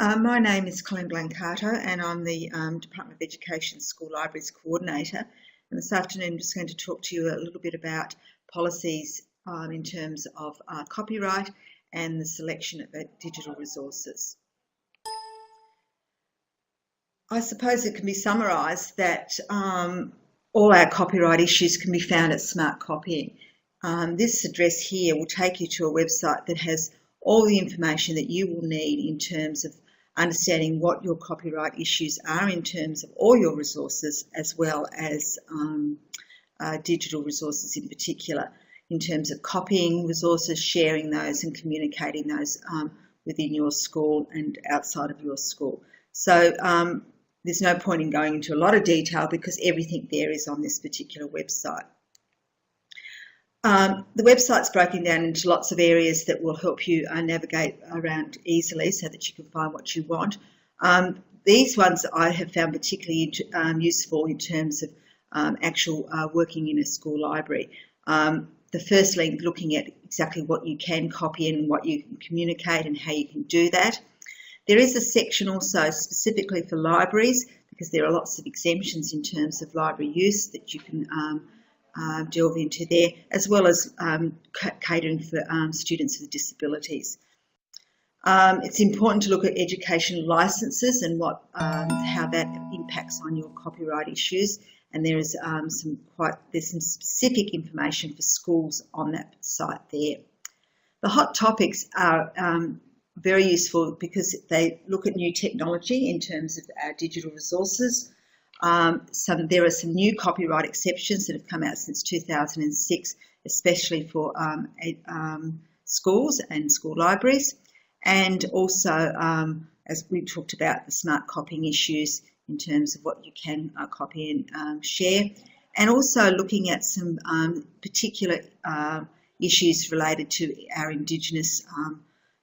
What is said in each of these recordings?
My name is Colleen Blancato and I'm the Department of Education School Libraries Coordinator. And this afternoon I'm just going to talk to you a little bit about policies in terms of copyright and the selection of digital resources. I suppose it can be summarised that all our copyright issues can be found at Smart Copying. This address here will take you to a website that has all the information that you will need in terms of understanding what your copyright issues are in terms of all your resources, as well as digital resources in particular, in terms of copying resources, sharing those and communicating those within your school and outside of your school. So there's no point in going into a lot of detail because everything there is on this particular website. The website's broken down into lots of areas that will help you navigate around easily so that you can find what you want. These ones I have found particularly useful in terms of actual working in a school library. The first link looking at exactly what you can copy and what you can communicate and how you can do that. There is a section also specifically for libraries because there are lots of exemptions in terms of library use that you can delve into there, as well as catering for students with disabilities. It's important to look at education licences and how that impacts on your copyright issues. And there is some specific information for schools on that site there. The hot topics are very useful because they look at new technology in terms of our digital resources. There are some new copyright exceptions that have come out since 2006, especially for schools and school libraries, and also, as we talked about, the smart copying issues in terms of what you can copy and share, and also looking at some particular issues related to our Indigenous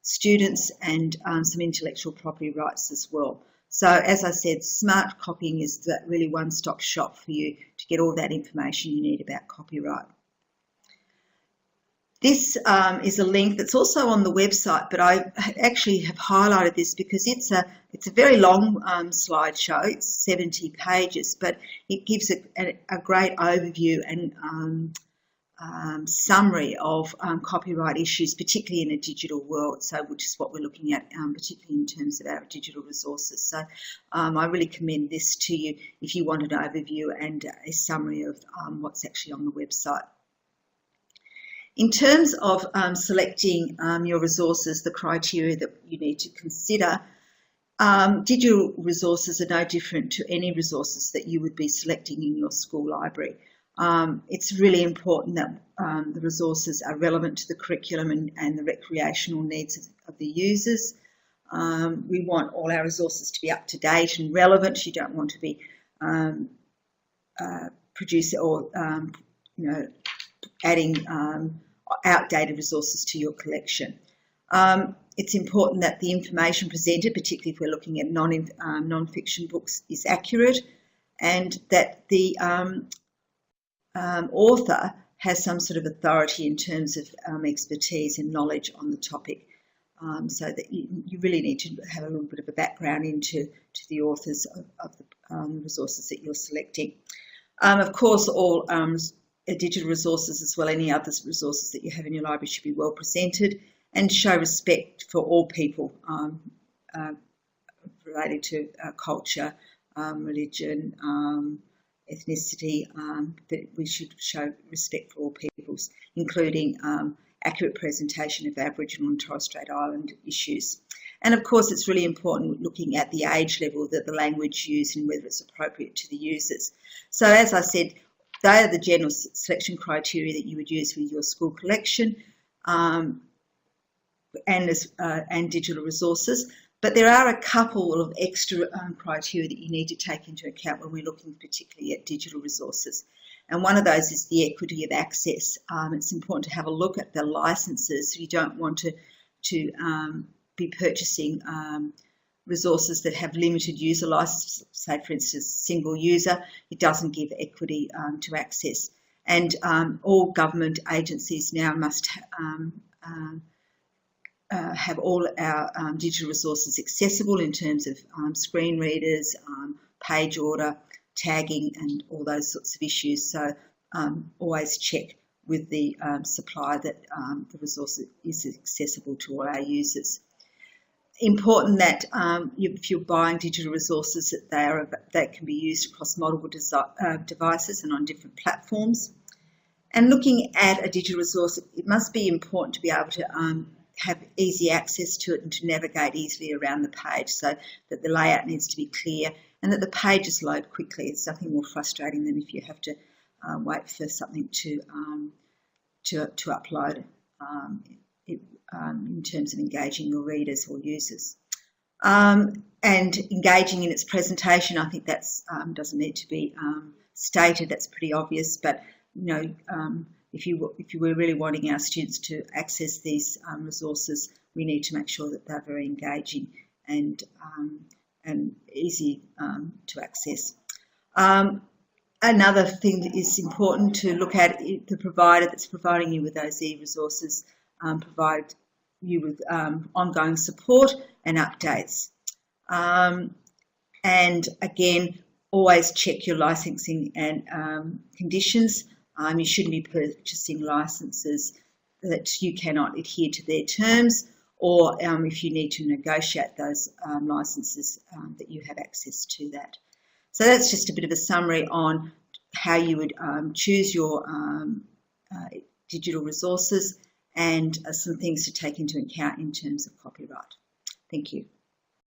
students and some intellectual property rights as well. So, as I said, Smart Copying is that really one-stop shop for you to get all that information you need about copyright. This is a link that's also on the website, but I actually have highlighted this because it's a very long slideshow. It's 70 pages, but it gives a great overview and summary of copyright issues, particularly in a digital world, which is what we're looking at, particularly in terms of our digital resources. So I really commend this to you if you want an overview and a summary of what's actually on the website. In terms of selecting your resources, the criteria that you need to consider, digital resources are no different to any resources that you would be selecting in your school library. It's really important that the resources are relevant to the curriculum and the recreational needs of the users. We want all our resources to be up to date and relevant. You don't want to be producing or adding outdated resources to your collection. It's important that the information presented, particularly if we're looking at non-fiction books, is accurate, and that the author has some sort of authority in terms of expertise and knowledge on the topic, so that you really need to have a little bit of a background into the authors of the resources that you're selecting. Of course, all digital resources, as well any other resources that you have in your library, should be well presented and show respect for all people related to culture, religion, ethnicity, but we should show respect for all peoples, including accurate presentation of Aboriginal and Torres Strait Island issues. And of course, it's really important looking at the age level that the language used and whether it's appropriate to the users. So as I said, they are the general selection criteria that you would use with your school collection and digital resources. But there are a couple of extra criteria that you need to take into account when we're looking particularly at digital resources. And one of those is the equity of access. It's important to have a look at the licenses. You don't want to be purchasing resources that have limited user license, say for instance single user. It doesn't give equity to access. And all government agencies now must have all our digital resources accessible in terms of screen readers, page order, tagging, and all those sorts of issues. So always check with the supplier that the resource is accessible to all our users. Important that if you're buying digital resources, that they can be used across multiple devices and on different platforms. And looking at a digital resource, it must be important to be able to have easy access to it and to navigate easily around the page, so that the layout needs to be clear and that the pages load quickly. It's nothing more frustrating than if you have to wait for something to upload in terms of engaging your readers or users. And engaging in its presentation, I think that's doesn't need to be stated. That's pretty obvious, but if you were really wanting our students to access these resources, we need to make sure that they're very engaging and easy to access. Another thing that is important to look at, the provider that's providing you with those e-resources provide you with ongoing support and updates. And again, always check your licensing and conditions. You shouldn't be purchasing licenses that you cannot adhere to their terms, or if you need to negotiate those licenses, that you have access to that. So that's just a bit of a summary on how you would choose your digital resources and some things to take into account in terms of copyright. Thank you.